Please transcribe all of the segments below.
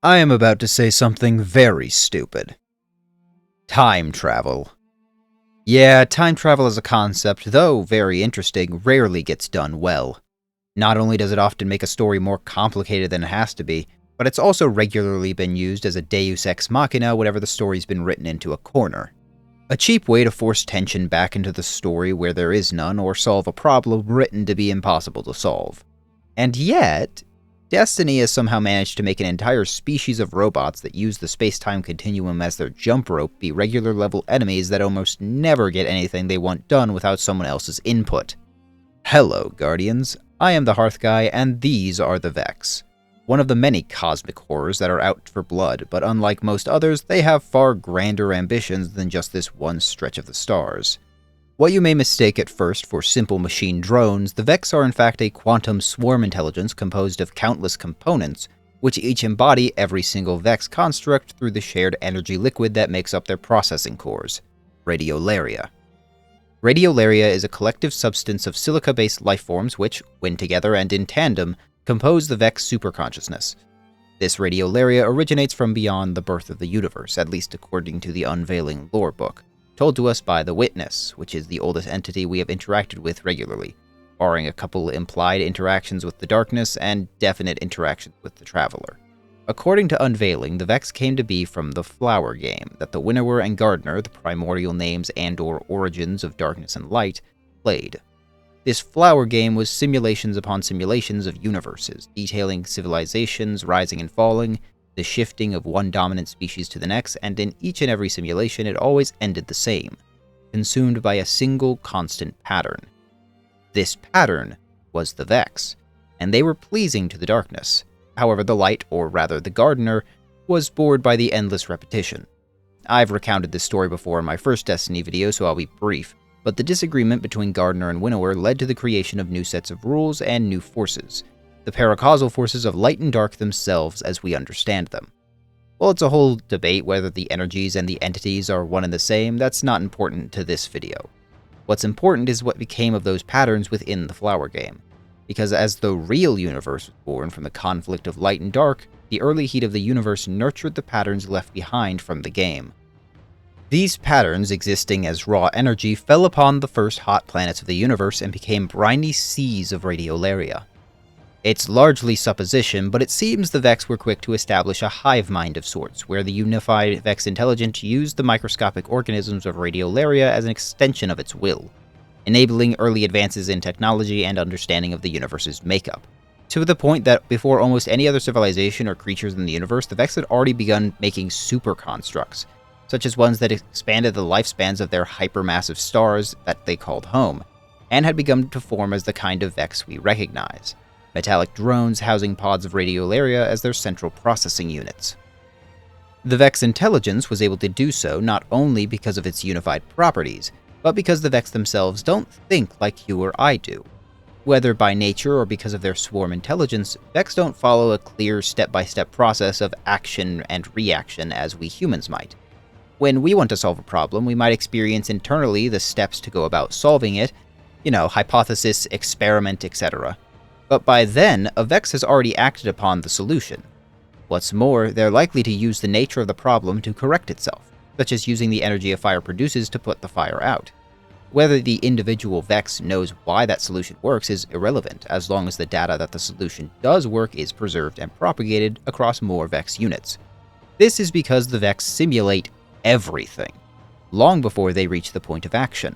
I am about to say something very stupid. Time travel. Yeah, time travel as a concept, though very interesting, rarely gets done well. Not only does it often make a story more complicated than it has to be, but it's also regularly been used as a deus ex machina whenever the story's been written into a corner. A cheap way to force tension back into the story where there is none, or solve a problem written to be impossible to solve. And yet, Destiny has somehow managed to make an entire species of robots that use the space-time continuum as their jump rope be regular-level enemies that almost never get anything they want done without someone else's input. Hello, Guardians. I am the Hearth Guy, and these are the Vex. One of the many cosmic horrors that are out for blood, but unlike most others, they have far grander ambitions than just this one stretch of the stars. What you may mistake at first for simple machine drones, the Vex are in fact a quantum swarm intelligence composed of countless components, which each embody every single Vex construct through the shared energy liquid that makes up their processing cores, radiolaria. Radiolaria is a collective substance of silica-based lifeforms which, when together and in tandem, compose the Vex superconsciousness. This radiolaria originates from beyond the birth of the universe, at least according to the Unveiling lore book, told to us by the Witness, which is the oldest entity we have interacted with regularly, barring a couple implied interactions with the Darkness and definite interactions with the Traveler. According to Unveiling, the Vex came to be from the Flower game that the Winnower and Gardener, the primordial names and/or origins of darkness and light, played. This Flower game was simulations upon simulations of universes, detailing civilizations rising and falling, the shifting of one dominant species to the next, and in each and every simulation it always ended the same, consumed by a single constant pattern. This pattern was the Vex, and they were pleasing to the darkness. However, the light, or rather the Gardener, was bored by the endless repetition. I've recounted this story before in my first Destiny video, so I'll be brief, but the disagreement between Gardener and Winnower led to the creation of new sets of rules and new forces, the paracausal forces of light and dark themselves as we understand them. While it's a whole debate whether the energies and the entities are one and the same, that's not important to this video. What's important is what became of those patterns within the Flower game, because as the real universe was born from the conflict of light and dark, the early heat of the universe nurtured the patterns left behind from the game. These patterns, existing as raw energy, fell upon the first hot planets of the universe and became briny seas of radiolaria. It's largely supposition, but it seems the Vex were quick to establish a hive mind of sorts, where the unified Vex intelligence used the microscopic organisms of radiolaria as an extension of its will, enabling early advances in technology and understanding of the universe's makeup, to the point that before almost any other civilization or creatures in the universe, the Vex had already begun making super constructs, such as ones that expanded the lifespans of their hypermassive stars that they called home, and had begun to form as the kind of Vex we recognize, metallic drones housing pods of radiolaria as their central processing units. The Vex intelligence was able to do so not only because of its unified properties, but because the Vex themselves don't think like you or I do. Whether by nature or because of their swarm intelligence, Vex don't follow a clear step-by-step process of action and reaction as we humans might. When we want to solve a problem, we might experience internally the steps to go about solving it, hypothesis, experiment, etc. But by then, a Vex has already acted upon the solution. What's more, they're likely to use the nature of the problem to correct itself, such as using the energy a fire produces to put the fire out. Whether the individual Vex knows why that solution works is irrelevant, as long as the data that the solution does work is preserved and propagated across more Vex units. This is because the Vex simulate everything, long before they reach the point of action.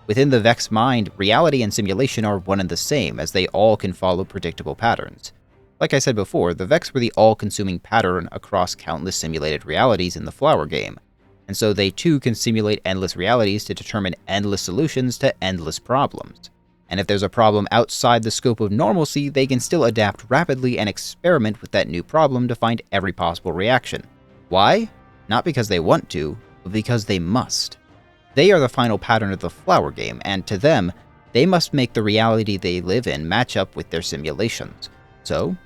Within the Vex mind, reality and simulation are one and the same, as they all can follow predictable patterns. Like I said before, the Vex were the all-consuming pattern across countless simulated realities in the Flower game, and so they too can simulate endless realities to determine endless solutions to endless problems. And if there's a problem outside the scope of normalcy, they can still adapt rapidly and experiment with that new problem to find every possible reaction. Why? Not because they want to, but because they must. They are the final pattern of the Flower game, and to them, they must make the reality they live in match up with their simulations. So,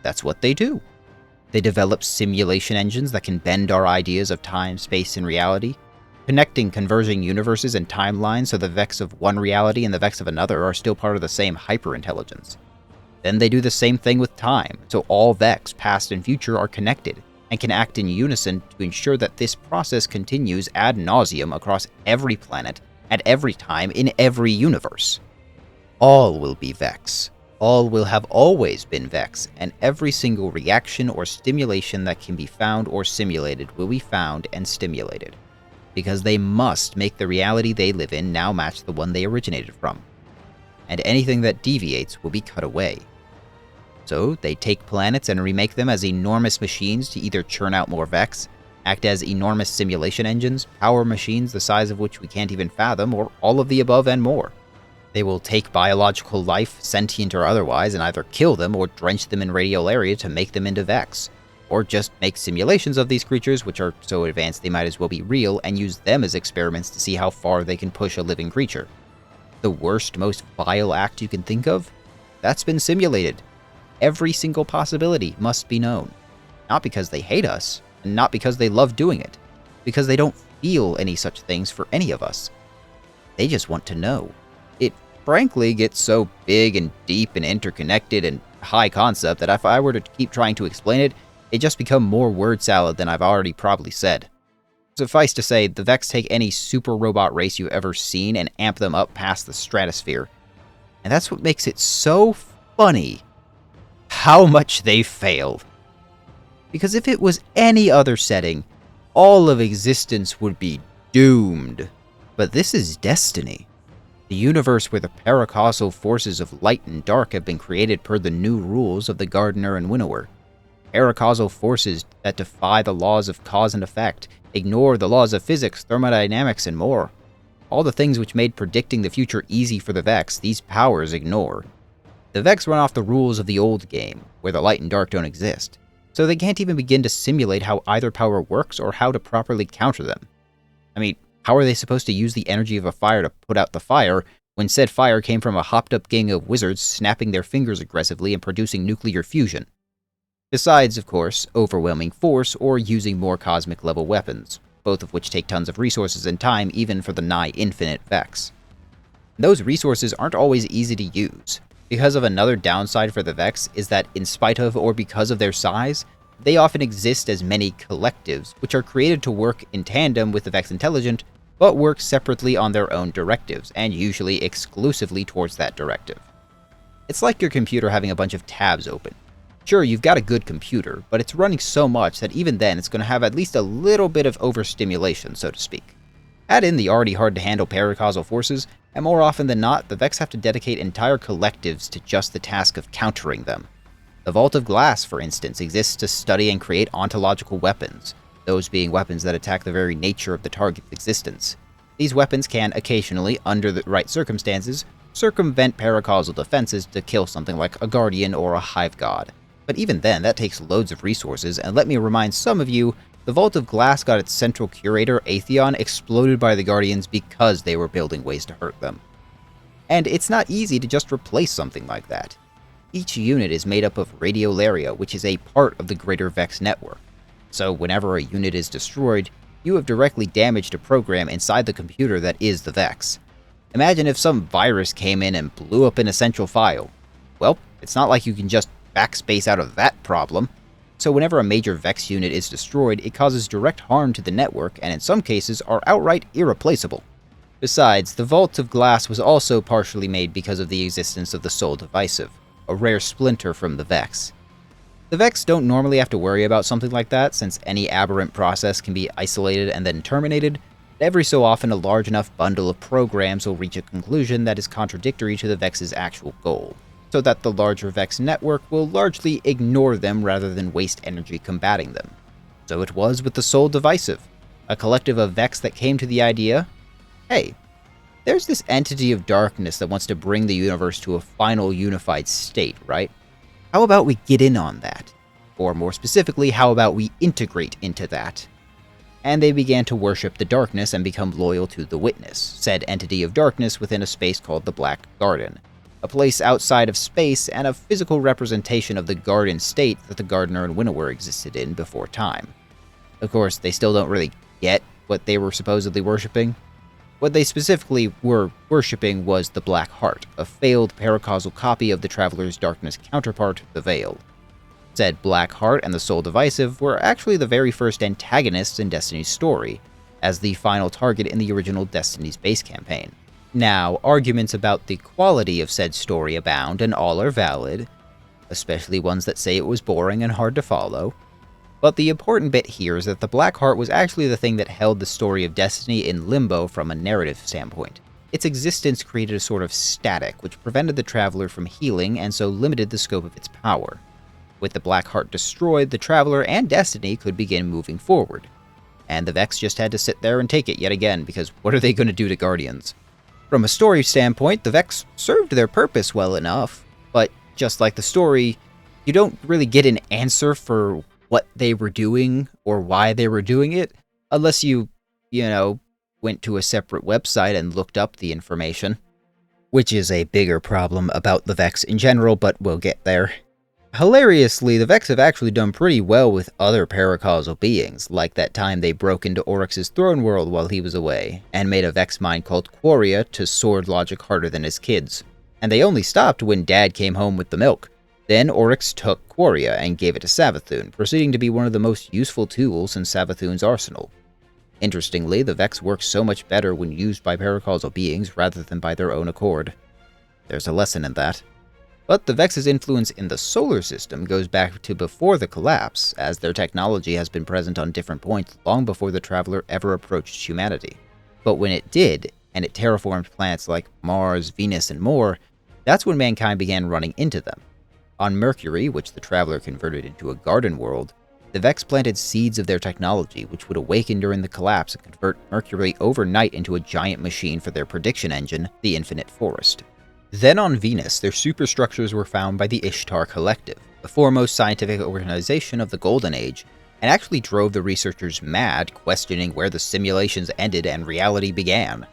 that's what they do. They develop simulation engines that can bend our ideas of time, space, and reality, connecting converging universes and timelines so the Vex of one reality and the Vex of another are still part of the same hyper-intelligence. Then they do the same thing with time, so all Vex, past and future, are connected, and can act in unison to ensure that this process continues ad nauseum across every planet, at every time, in every universe. All will be Vex. All will have always been Vex, and every single reaction or stimulation that can be found or simulated will be found and stimulated, because they must make the reality they live in now match the one they originated from, and anything that deviates will be cut away. So they take planets and remake them as enormous machines to either churn out more Vex, act as enormous simulation engines, power machines the size of which we can't even fathom, or all of the above and more. They will take biological life, sentient or otherwise, and either kill them or drench them in radiolaria to make them into Vex, or just make simulations of these creatures which are so advanced they might as well be real and use them as experiments to see how far they can push a living creature. The worst, most vile act you can think of? That's been simulated. Every single possibility must be known. Not because they hate us, and not because they love doing it, because they don't feel any such things for any of us. They just want to know. It frankly gets so big and deep and interconnected and high concept that if I were to keep trying to explain it, it'd just become more word salad than I've already probably said. Suffice to say, the Vex take any super robot race you've ever seen and amp them up past the stratosphere. And that's what makes it so funny how much they failed. Because if it was any other setting, all of existence would be doomed. But this is Destiny. The universe where the paracausal forces of light and dark have been created per the new rules of the Gardener and Winnower. Paracausal forces that defy the laws of cause and effect, ignore the laws of physics, thermodynamics, and more. All the things which made predicting the future easy for the Vex, these powers ignore. The Vex run off the rules of the old game, where the light and dark don't exist, so they can't even begin to simulate how either power works or how to properly counter them. I mean, how are they supposed to use the energy of a fire to put out the fire, when said fire came from a hopped-up gang of wizards snapping their fingers aggressively and producing nuclear fusion? Besides, of course, overwhelming force or using more cosmic-level weapons, both of which take tons of resources and time even for the nigh-infinite Vex. Those resources aren't always easy to use, because of another downside for the Vex is that in spite of or because of their size, they often exist as many collectives, which are created to work in tandem with the Vex Intelligent, but work separately on their own directives, and usually exclusively towards that directive. It's like your computer having a bunch of tabs open. Sure, you've got a good computer, but it's running so much that even then it's going to have at least a little bit of overstimulation, so to speak. Add in the already hard-to-handle paracausal forces, and more often than not, the Vex have to dedicate entire collectives to just the task of countering them. The Vault of Glass, for instance, exists to study and create ontological weapons, those being weapons that attack the very nature of the target's existence. These weapons can occasionally, under the right circumstances, circumvent paracausal defenses to kill something like a Guardian or a Hive God. But even then, that takes loads of resources, and let me remind some of you, the Vault of Glass got its central curator, Atheon, exploded by the Guardians because they were building ways to hurt them. And it's not easy to just replace something like that. Each unit is made up of radiolaria, which is a part of the greater Vex network. So whenever a unit is destroyed, you have directly damaged a program inside the computer that is the Vex. Imagine if some virus came in and blew up an essential file. Well, it's not like you can just backspace out of that problem. So whenever a major Vex unit is destroyed, it causes direct harm to the network and in some cases are outright irreplaceable. Besides, the Vault of Glass was also partially made because of the existence of the Soul Divisive, a rare splinter from the Vex. The Vex don't normally have to worry about something like that, since any aberrant process can be isolated and then terminated, but every so often a large enough bundle of programs will reach a conclusion that is contradictory to the Vex's actual goal, so that the larger Vex network will largely ignore them rather than waste energy combating them. So it was with the Soul Divisive, a collective of Vex that came to the idea, hey, there's this entity of darkness that wants to bring the universe to a final unified state, right? How about we get in on that? Or more specifically, how about we integrate into that? And they began to worship the darkness and become loyal to the Witness, said entity of darkness within a space called the Black Garden, a place outside of space and a physical representation of the garden state that the Gardener and Winnower existed in before time. Of course, they still don't really get what they were supposedly worshipping. What they specifically were worshipping was the Black Heart, a failed paracausal copy of the Traveler's Darkness counterpart, the Veil. Said Black Heart and the Soul Divisive were actually the very first antagonists in Destiny's story, as the final target in the original Destiny's base campaign. Now, arguments about the quality of said story abound, and all are valid, especially ones that say it was boring and hard to follow. But the important bit here is that the Black Heart was actually the thing that held the story of Destiny in limbo from a narrative standpoint. Its existence created a sort of static, which prevented the Traveler from healing and so limited the scope of its power. With the Black Heart destroyed, the Traveler and Destiny could begin moving forward. And the Vex just had to sit there and take it yet again, because what are they going to do to Guardians? From a story standpoint, the Vex served their purpose well enough, but just like the story, you don't really get an answer for what they were doing or why they were doing it, unless you went to a separate website and looked up the information. Which is a bigger problem about the Vex in general, but we'll get there. Hilariously, the Vex have actually done pretty well with other paracausal beings, like that time they broke into Oryx's throne world while he was away, and made a Vex mine called Quoria to sword logic harder than his kids. And they only stopped when Dad came home with the milk. Then Oryx took Quoria and gave it to Savathûn, proceeding to be one of the most useful tools in Savathûn's arsenal. Interestingly, the Vex works so much better when used by paracausal beings rather than by their own accord. There's a lesson in that. But the Vex's influence in the solar system goes back to before the collapse, as their technology has been present on different points long before the Traveler ever approached humanity. But when it did, and it terraformed planets like Mars, Venus, and more, that's when mankind began running into them. On Mercury, which the Traveler converted into a garden world, the Vex planted seeds of their technology, which would awaken during the collapse and convert Mercury overnight into a giant machine for their prediction engine, the Infinite Forest. Then on Venus, their superstructures were found by the Ishtar Collective, the foremost scientific organization of the Golden Age, and actually drove the researchers mad, questioning where the simulations ended and reality began.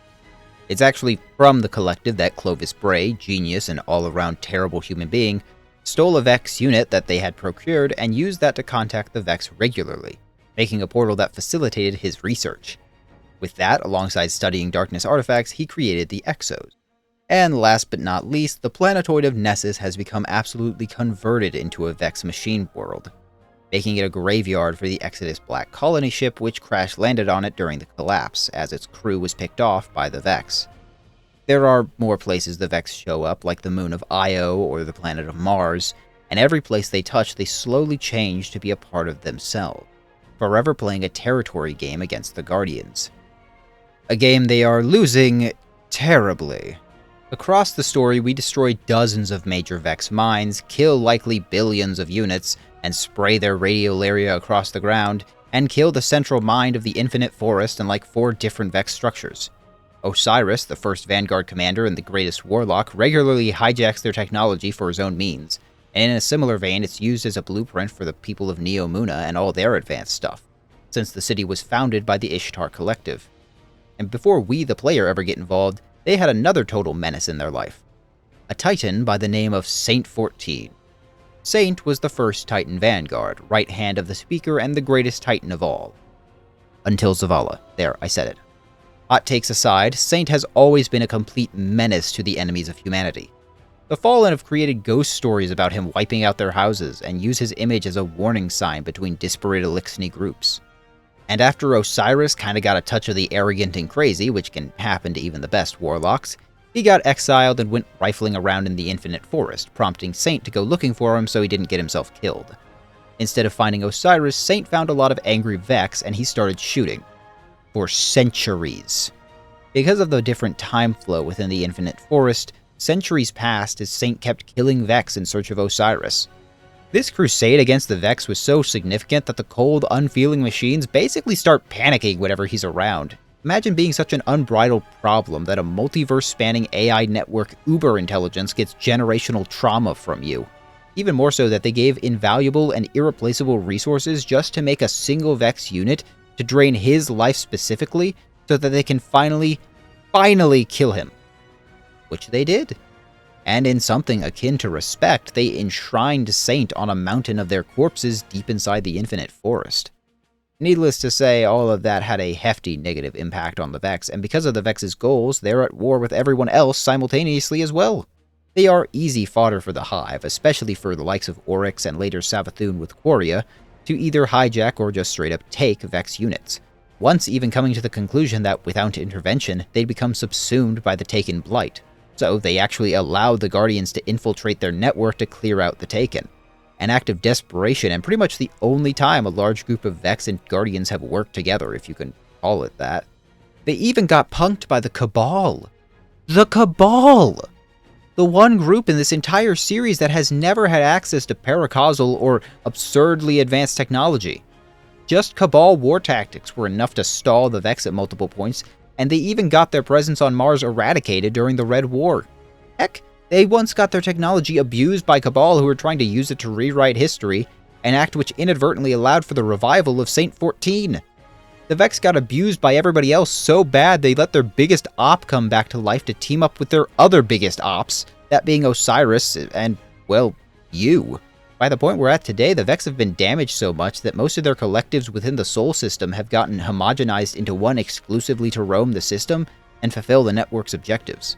It's actually from the Collective that Clovis Bray, genius and all-around terrible human being, stole a Vex unit that they had procured and used that to contact the Vex regularly, making a portal that facilitated his research. With that, alongside studying darkness artifacts, he created the Exos. And last but not least, the planetoid of Nessus has become absolutely converted into a Vex machine world, making it a graveyard for the Exodus Black Colony ship which crash-landed on it during the collapse, as its crew was picked off by the Vex. There are more places the Vex show up, like the moon of Io or the planet of Mars, and every place they touch they slowly change to be a part of themselves, forever playing a territory game against the Guardians. A game they are losing terribly. Across the story, we destroy dozens of major Vex mines, kill likely billions of units, and spray their radiolaria across the ground, and kill the central mind of the Infinite Forest and like 4 different Vex structures. Osiris, the first Vanguard commander and the greatest warlock, regularly hijacks their technology for his own means, and in a similar vein, it's used as a blueprint for the people of Neomuna and all their advanced stuff, since the city was founded by the Ishtar Collective. And before we, the player, ever get involved, they had another total menace in their life. A Titan by the name of Saint 14. Saint was the first Titan Vanguard, right hand of the Speaker and the greatest Titan of all. Until Zavala. There, I said it. Hot takes aside, Saint has always been a complete menace to the enemies of humanity. The Fallen have created ghost stories about him wiping out their houses and use his image as a warning sign between disparate Elixni groups. And after Osiris kinda got a touch of the arrogant and crazy, which can happen to even the best warlocks, he got exiled and went rifling around in the Infinite Forest, prompting Saint to go looking for him so he didn't get himself killed. Instead of finding Osiris, Saint found a lot of angry Vex and he started shooting. For centuries. Because of the different time flow within the Infinite Forest, centuries passed as Saint kept killing Vex in search of Osiris. This crusade against the Vex was so significant that the cold, unfeeling machines basically start panicking whenever he's around. Imagine being such an unbridled problem that a multiverse-spanning AI network uber intelligence gets generational trauma from you. Even more so that they gave invaluable and irreplaceable resources just to make a single Vex unit to drain his life specifically, so that they can finally kill him. Which they did. And in something akin to respect, they enshrined Saint on a mountain of their corpses deep inside the Infinite Forest. Needless to say, all of that had a hefty negative impact on the Vex, and because of the Vex's goals, they're at war with everyone else simultaneously as well. They are easy fodder for the Hive, especially for the likes of Oryx and later Savathûn with Quoria, to either hijack or just straight up take Vex units. Once even coming to the conclusion that without intervention, they'd become subsumed by the Taken Blight. So they actually allowed the Guardians to infiltrate their network to clear out the Taken. An act of desperation, and pretty much the only time a large group of Vex and Guardians have worked together, if you can call it that. They even got punked by the Cabal. The Cabal! The one group in this entire series that has never had access to paracausal or absurdly advanced technology. Just Cabal war tactics were enough to stall the Vex at multiple points, and they even got their presence on Mars eradicated during the Red War. Heck, they once got their technology abused by Cabal who were trying to use it to rewrite history, an act which inadvertently allowed for the revival of Saint 14. The Vex got abused by everybody else so bad they let their biggest op come back to life to team up with their other biggest ops, that being Osiris and, well, you. By the point we're at today, the Vex have been damaged so much that most of their collectives within the Sol system have gotten homogenized into one exclusively to roam the system and fulfill the network's objectives.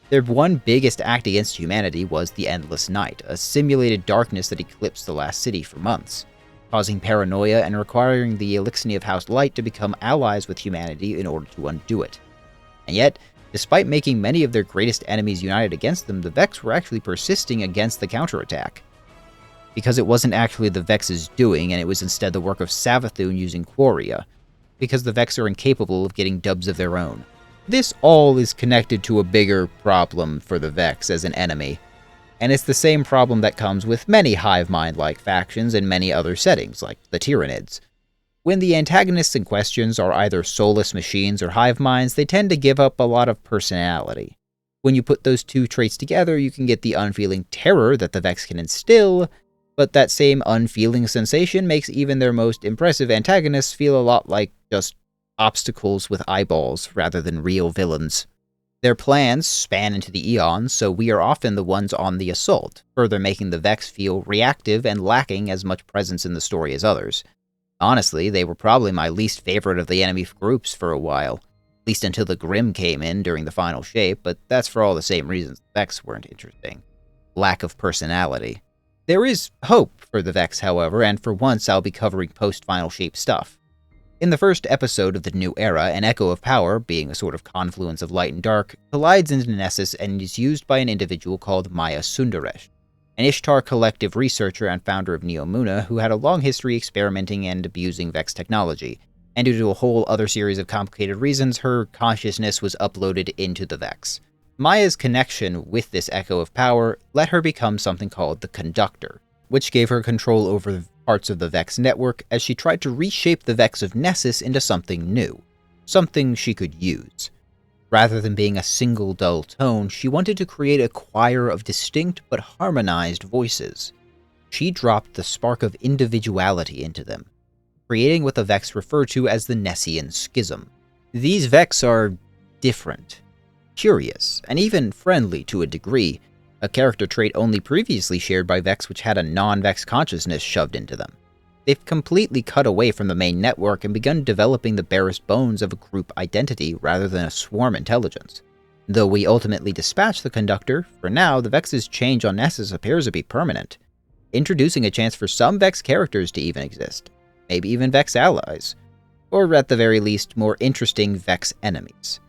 Their one biggest act against humanity was the Endless Night, a simulated darkness that eclipsed the last city for months, causing paranoia and requiring the Elixir of House Light to become allies with humanity in order to undo it. And yet, despite making many of their greatest enemies united against them, the Vex were actually persisting against the counterattack. Because it wasn't actually the Vex's doing, and it was instead the work of Savathûn using Quoria, because the Vex are incapable of getting dubs of their own. This all is connected to a bigger problem for the Vex as an enemy, and it's the same problem that comes with many hive mind-like factions in many other settings, like the Tyranids. When the antagonists in questions are either soulless machines or hive minds, they tend to give up a lot of personality. When you put those two traits together, you can get the unfeeling terror that the Vex can instill, but that same unfeeling sensation makes even their most impressive antagonists feel a lot like just obstacles with eyeballs rather than real villains. Their plans span into the eons, so we are often the ones on the assault, further making the Vex feel reactive and lacking as much presence in the story as others. Honestly, they were probably my least favorite of the enemy groups for a while, at least until the Grimm came in during the final shape, but that's for all the same reasons the Vex weren't interesting. Lack of personality. There is hope for the Vex, however, and for once I'll be covering post-final shape stuff. In the first episode of the New Era, an Echo of Power, being a sort of confluence of light and dark, collides into Nessus and is used by an individual called Maya Sundaresh, an Ishtar collective researcher and founder of Neomuna who had a long history experimenting and abusing Vex technology, and due to a whole other series of complicated reasons, her consciousness was uploaded into the Vex. Maya's connection with this Echo of Power let her become something called the Conductor, which gave her control over parts of the Vex network as she tried to reshape the Vex of Nessus into something new, something she could use. Rather than being a single dull tone, she wanted to create a choir of distinct but harmonized voices. She dropped the spark of individuality into them, creating what the Vex refer to as the Nessian Schism. These Vex are different, curious, and even friendly to a degree, a character trait only previously shared by Vex which had a non-Vex consciousness shoved into them. They've completely cut away from the main network and begun developing the barest bones of a group identity rather than a swarm intelligence. Though we ultimately dispatch the Conductor, for now the Vex's change on Nessus appears to be permanent, introducing a chance for some Vex characters to even exist, maybe even Vex allies, or at the very least more interesting Vex enemies.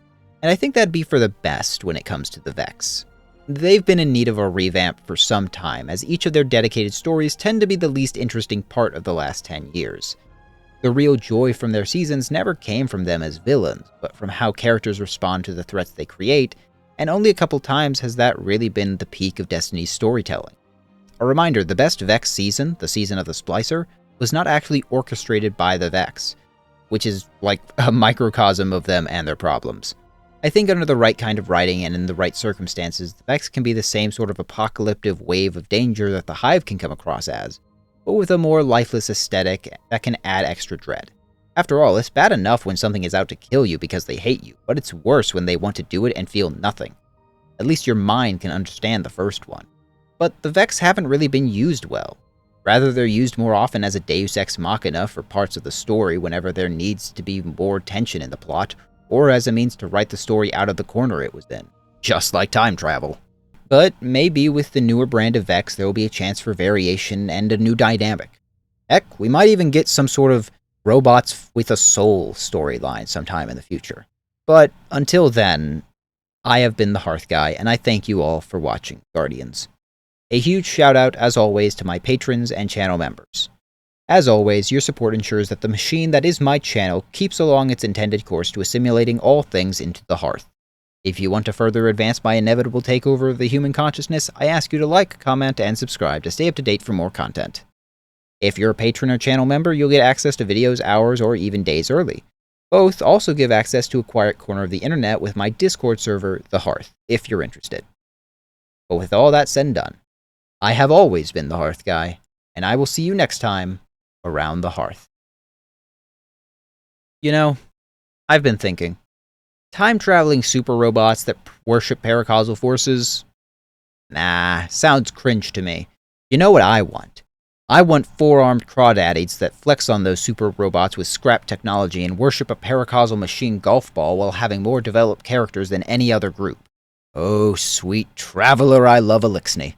And I think that'd be for the best when it comes to the Vex. They've been in need of a revamp for some time, as each of their dedicated stories tend to be the least interesting part of the last 10 years. The real joy from their seasons never came from them as villains, but from how characters respond to the threats they create, and only a couple times has that really been the peak of Destiny's storytelling. A reminder, the best Vex season, the season of the Splicer, was not actually orchestrated by the Vex, which is like a microcosm of them and their problems. I think under the right kind of writing and in the right circumstances, the Vex can be the same sort of apocalyptic wave of danger that the Hive can come across as, but with a more lifeless aesthetic that can add extra dread. After all, it's bad enough when something is out to kill you because they hate you, but it's worse when they want to do it and feel nothing. At least your mind can understand the first one. But the Vex haven't really been used well. Rather, they're used more often as a deus ex machina for parts of the story whenever there needs to be more tension in the plot, or as a means to write the story out of the corner it was in. Just like time travel. But maybe with the newer brand of Vex, there will be a chance for variation and a new dynamic. Heck, we might even get some sort of robots with a soul storyline sometime in the future. But until then, I have been the Hearth Guy, and I thank you all for watching, Guardians. A huge shout out, as always, to my patrons and channel members. As always, your support ensures that the machine that is my channel keeps along its intended course to assimilating all things into the hearth. If you want to further advance my inevitable takeover of the human consciousness, I ask you to like, comment, and subscribe to stay up to date for more content. If you're a patron or channel member, you'll get access to videos hours or even days early. Both also give access to a quiet corner of the internet with my Discord server, The Hearth, if you're interested. But with all that said and done, I have always been the Hearth Guy, and I will see you next time around the hearth. You know, I've been thinking. Time-traveling super robots that worship paracausal forces? Nah, sounds cringe to me. You know what I want? I want four-armed crawdaddies that flex on those super robots with scrap technology and worship a paracausal machine golf ball while having more developed characters than any other group. Oh, sweet traveler, I love Elixni.